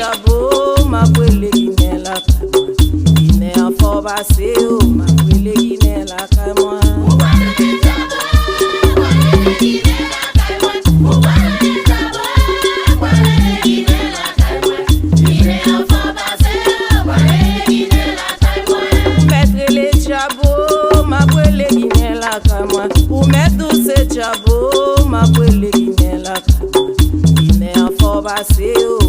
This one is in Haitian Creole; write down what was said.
chabo makwele inela kamwa ine afoba seo makwele inela kamwa umetrele chabo makwele inela kamwa umeduse chabo makwele inela kamwa ine afoba seo